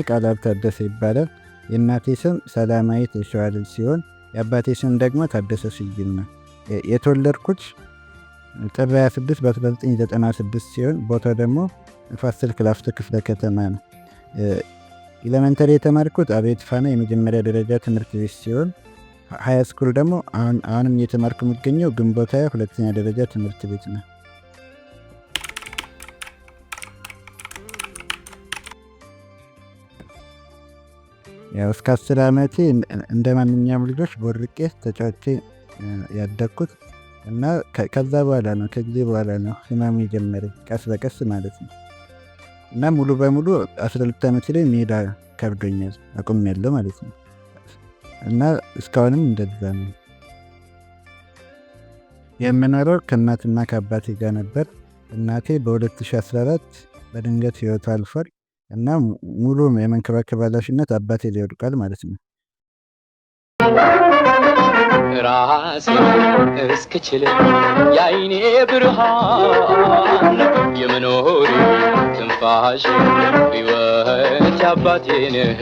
ቃላብ ታደሰ ይባላል። የእናቴ ስም ሰላማዊት የሸዋልጅ ሲሆን የአባቴ ስም ደግሞ ታደሰ ስዩም ነው። የተወለድኩት ጥር 26 በ1996 ሲሆን ቦታው ደግሞ ንፋስ ስልክ ላፍቶ ክፍለ ከተማ ነው። ኤሌመንተሪ የተማርኩት አቤት ፋና የመጀመሪያ ደረጃ ትምህርት ቤት ሲሆን ሃይ ስኩል ደግሞ አሁንም እየተማርኩ የሚገኘው ግንቦት 20 ሁለተኛ ደረጃ ትምህርት ቤት ነው። ያው እስከ 10 ዓመቴ እንደ ማንኛውም ልጆች ቦርቄ ተጫውቼ ያደግኩት እና ከዛ በኋላ ነው ከጊዜ በኋላ ነው ህመሙ የጀመረኝ ቀስ በቀስ ማለት ነው። እና ሙሉ በሙሉ 12 ዓመቴ ላይ ሜዳ ከብዶኛል አቁሜያለሁ ማለት ነው። እና እስካሁንም እንደዛ ነው። የምኖረው ከእናትና ከአባቴ ጋር ነበር። እናቴ በ2014 በድንገት ህይወቷ አልፏል እና ሙሉ የመንከባከብ ኃላፊነት አባቴ ላይ ወድቋል ማለት ነው። ራሴን እስክችል የአይኔ ብርሃን የመኖሬ ትንፋሽ ሕይወት አባቴ ነህ።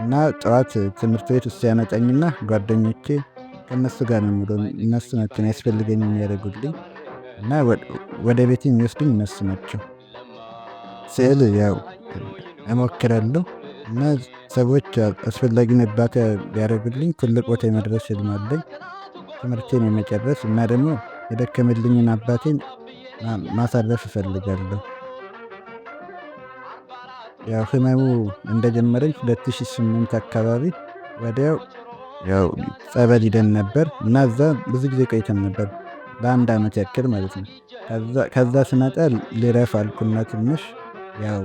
እና ጠዋት ትምህርት ቤት ውስጥ ያመጣኝና ጓደኞቼ ከነሱ ጋር ነው የምለው። እነሱ ናቸው ያስፈልገኝ የሚያደርጉልኝ እና ወደ ቤት የሚወስዱኝ እነሱ ናቸው። ስዕል ያው እሞክራለሁ እና ሰዎች አስፈላጊ ነባከ ቢያደርጉልኝ ትልቅ ቦታ የመድረስ ህልም አለኝ። ትምህርቴን የመጨረስ እና ደግሞ የደከመልኝን አባቴን ማሳረፍ እፈልጋለሁ። ያው ህመሙ እንደጀመረኝ 2008 አካባቢ ወዲያው ያው ጸበል ሂደን ነበር እና እዛ ብዙ ጊዜ ቆይተን ነበር ለአንድ ዓመት ያክል ማለት ነው። ከዛ ስመጣ ልረፍ አልኩና ትንሽ ያው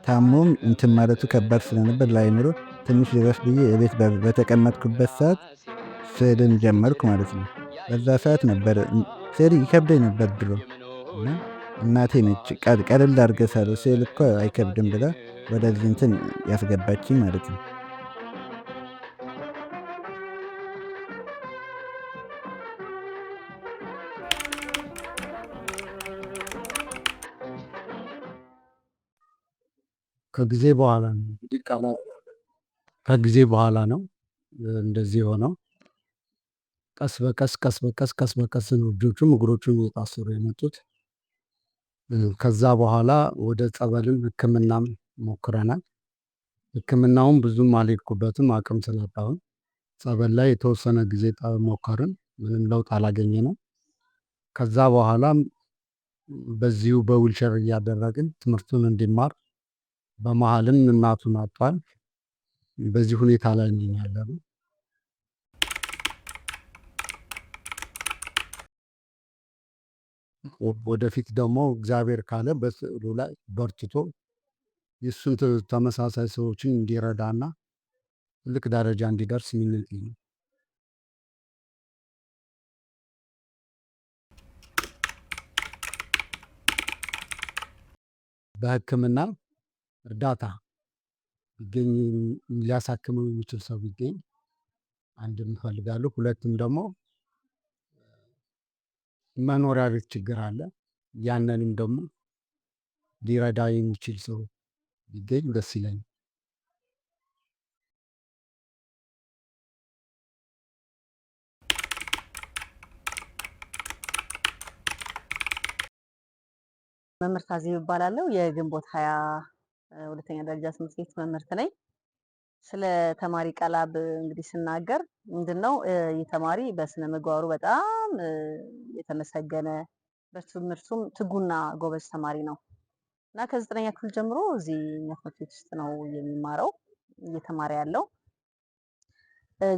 ታሞም እንትን ማለቱ ከባድ ስለነበር ለአእምሮ ትንሽ ልረፍ ብዬ የቤት በተቀመጥኩበት ሰዓት ስዕልን ጀመርኩ ማለት ነው። በዛ ሰዓት ነበር ስዕል ይከብደኝ ነበር ድሮ እና እናቴ ነች ቀለል አድርገህ ሳለው ስዕል እኮ አይከብድም ብላ ወደዚህ እንትን ያስገባችኝ ማለት ነው። ከጊዜ በኋላ ነው ከጊዜ በኋላ ነው እንደዚህ የሆነው። ቀስ በቀስ ነው እጆቹም እግሮቹም እየታሰሩ የመጡት። ከዛ በኋላ ወደ ጸበልም ሕክምናም ሞክረናል። ሕክምናውም ብዙም አልሄድኩበትም አቅም ስላጣሁኝ። ጸበል ላይ የተወሰነ ጊዜ ሞከርን፣ ምንም ለውጥ አላገኘንም። ከዛ በኋላም በዚሁ በዊልቸር እያደረግን ትምህርቱን እንዲማር በመሀልም እናቱን አጥቷል። በዚህ ሁኔታ ላይ ነን ያለነው። ወደፊት ደግሞ እግዚአብሔር ካለ በስዕሉ ላይ በርትቶ የእሱን ተመሳሳይ ሰዎችን እንዲረዳና ትልቅ ደረጃ እንዲደርስ ምኞቴ ነው። በሕክምና እርዳታ ቢገኝ ሊያሳክመው የሚችል ሰው ቢገኝ አንድም እፈልጋለሁ። ሁለትም ደግሞ መኖሪያ ቤት ችግር አለ። ያንንም ደግሞ ሊረዳ የሚችል ሰው ቢገኝ ደስ ይለኛል። መምህር ታዜብ እባላለሁ። የግንቦት 20 ሁለተኛ ደረጃ ትምህርት ቤት መምህርት ነኝ። ስለ ተማሪ ቃላብ እንግዲህ ስናገር ምንድነው ይህ ተማሪ በስነ ምግባሩ በጣም የተመሰገነ በትምህርቱም ትጉና ጎበዝ ተማሪ ነው እና ከ9ኛ ክፍል ጀምሮ እዚህ ትምህርት ቤት ውስጥ ነው የሚማረው እየተማረ ያለው።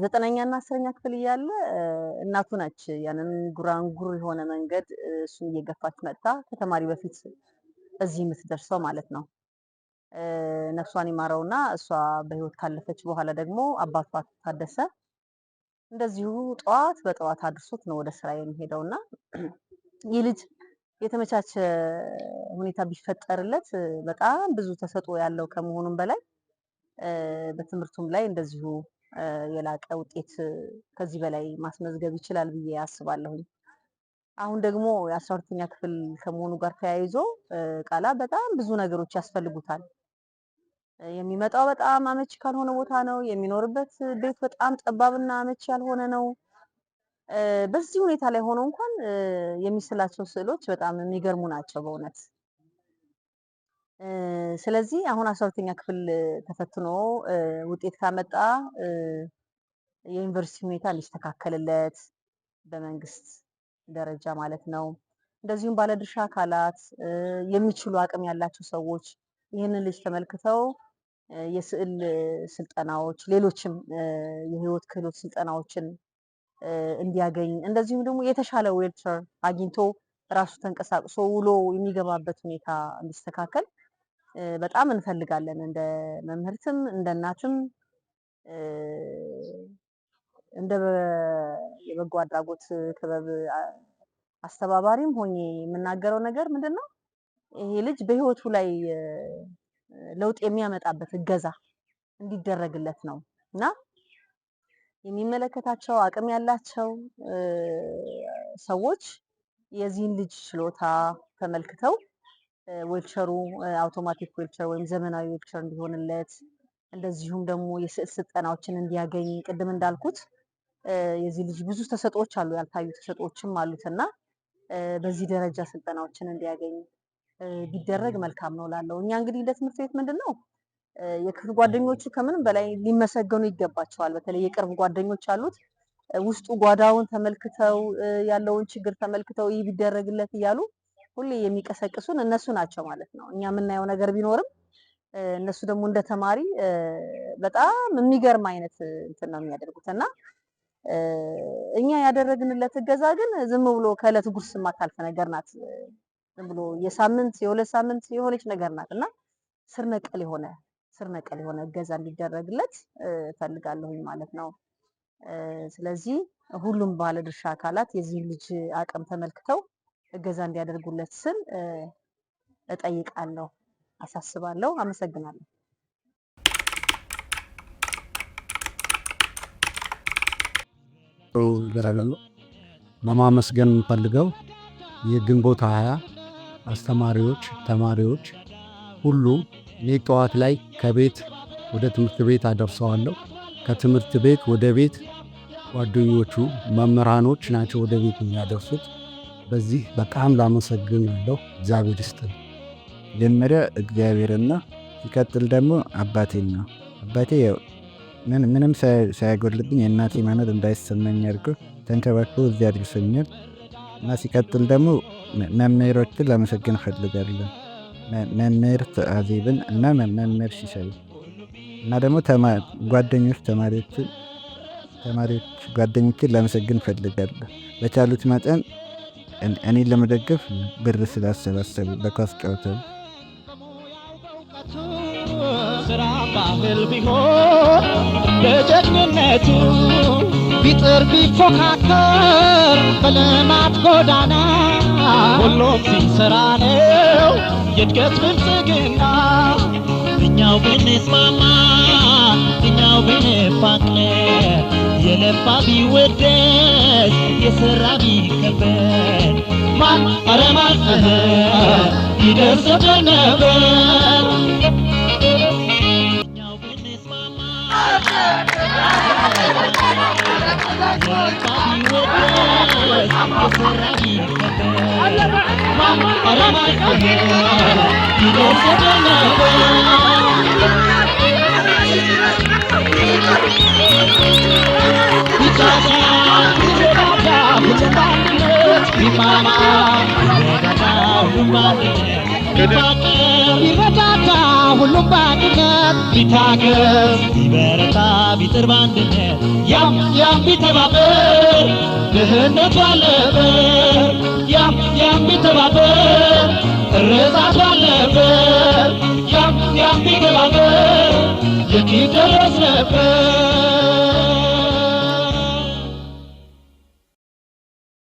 9ኛ እና 10ኛ ክፍል እያለ እናቱ ነች ያንን ጉራንጉር የሆነ መንገድ እሱን እየገፋች መጥታ ከተማሪ በፊት እዚህ የምትደርሰው ማለት ነው። ነፍሷን ይማረውና እሷ በህይወት ካለፈች በኋላ ደግሞ አባቷ ታደሰ እንደዚሁ በጠዋት አድርሶት ነው ወደ ስራ የሚሄደውና ይህ ልጅ የተመቻቸ ሁኔታ ቢፈጠርለት በጣም ብዙ ተሰጥኦ ያለው ከመሆኑም በላይ በትምህርቱም ላይ እንደዚሁ የላቀ ውጤት ከዚህ በላይ ማስመዝገብ ይችላል ብዬ አስባለሁኝ። አሁን ደግሞ የ12ኛ ክፍል ከመሆኑ ጋር ተያይዞ ቃላ በጣም ብዙ ነገሮች ያስፈልጉታል። የሚመጣው በጣም አመቺ ካልሆነ ቦታ ነው። የሚኖርበት ቤት በጣም ጠባብና አመቺ ያልሆነ ነው። በዚህ ሁኔታ ላይ ሆኖ እንኳን የሚስላቸው ስዕሎች በጣም የሚገርሙ ናቸው በእውነት። ስለዚህ አሁን 12ኛ ክፍል ተፈትኖ ውጤት ካመጣ የዩኒቨርሲቲ ሁኔታ ሊስተካከልለት በመንግስት ደረጃ ማለት ነው። እንደዚሁም ባለድርሻ አካላት የሚችሉ አቅም ያላቸው ሰዎች ይህንን ልጅ ተመልክተው የስዕል ስልጠናዎች፣ ሌሎችም የህይወት ክህሎት ስልጠናዎችን እንዲያገኝ እንደዚሁም ደግሞ የተሻለ ዌልቸር አግኝቶ ራሱ ተንቀሳቅሶ ውሎ የሚገባበት ሁኔታ እንዲስተካከል በጣም እንፈልጋለን። እንደ መምህርትም እንደ እናትም እንደ የበጎ አድራጎት ክበብ አስተባባሪም ሆኜ የምናገረው ነገር ምንድነው? ይሄ ልጅ በህይወቱ ላይ ለውጥ የሚያመጣበት እገዛ እንዲደረግለት ነው እና የሚመለከታቸው አቅም ያላቸው ሰዎች የዚህን ልጅ ችሎታ ተመልክተው ዌልቸሩ አውቶማቲክ ዌልቸር ወይም ዘመናዊ ዌልቸር እንዲሆንለት እንደዚሁም ደግሞ የስዕል ስልጠናዎችን እንዲያገኝ ቅድም እንዳልኩት የዚህ ልጅ ብዙ ተሰጥኦዎች አሉ፣ ያልታዩ ተሰጥኦዎችም አሉትና በዚህ ደረጃ ስልጠናዎችን እንዲያገኝ ቢደረግ መልካም ነው ላለው። እኛ እንግዲህ እንደ ትምህርት ቤት ምንድነው የክፍል ጓደኞቹ ከምንም በላይ ሊመሰገኑ ይገባቸዋል። በተለይ የቅርብ ጓደኞች አሉት ውስጡ ጓዳውን ተመልክተው ያለውን ችግር ተመልክተው ይህ ቢደረግለት እያሉ ሁሌ የሚቀሰቅሱን እነሱ ናቸው ማለት ነው። እኛ የምናየው ነገር ቢኖርም እነሱ ደግሞ እንደ ተማሪ በጣም የሚገርም አይነት እንትን ነው የሚያደርጉት እና እኛ ያደረግንለት እገዛ ግን ዝም ብሎ ከዕለት ጉርስ ማታልፍ ነገር ናት። ዝም ብሎ የሳምንት የሁለት ሳምንት የሆነች ነገር ናት እና ስር ነቀል የሆነ እገዛ እንዲደረግለት እፈልጋለሁኝ ማለት ነው። ስለዚህ ሁሉም ባለድርሻ አካላት የዚህ ልጅ አቅም ተመልክተው እገዛ እንዲያደርጉለት ስል እጠይቃለሁ፣ አሳስባለሁ። አመሰግናለሁ። ለማመስገን የምፈልገው የግንቦት 20 አስተማሪዎች፣ ተማሪዎች ሁሉ እኔ ጠዋት ላይ ከቤት ወደ ትምህርት ቤት አደርሰዋለሁ። ከትምህርት ቤት ወደ ቤት ጓደኞቹ መምህራኖች ናቸው ወደ ቤት የሚያደርሱት። በዚህ በጣም ላመሰግን ያለው እግዚአብሔር ይስጥል። መጀመሪያ እግዚአብሔርና ሲቀጥል ደግሞ አባቴን ነው። አባቴ ያው ምንም ሳያጎልብኝ የእናቴ መኖር እንዳይሰማኝ አድርጎ ተንከባክቦ እዚያ አድርሶኛል እና ሲቀጥል ደግሞ መምህሮችን ላመሰግን እፈልጋለሁ። መምህርት አዜብን እና መምህር ሲሳይ እና ደግሞ ጓደኞችን ላመሰግን እፈልጋለሁ። በቻሉት መጠን እኔን ለመደገፍ ብር ስላሰባሰቡ በኳስ ጨዋታው ስራ ባህል ቢሆን በጀግንነቱ ቢጥር ቢፎካከር በልማት ጎዳና ሁሉም ሲሰራ ነው የእድገት ብልጽግና። እኛው ብንስማማ እኛው ብንፋቀር የለፋ ቢወደስ የሰራ ቢከበር ማን ኧረ ማን ይደርስብን ነበር። እኛው ብንስማማ የለፋ ቢወደስ የሰራ ቢከበር ማን ኧረ ማን ይደርስብን ነበር። ቢረዳዳ ሁሉም በአንድነት ቢታገዝ ቢበረታ ቢጥር በአንድነት ያም ቢተባበር ድህነት ባለበት ያም ቢተባበር እርዛት ባለበት ያም ቢተባበር የት ይደረስ ነበር።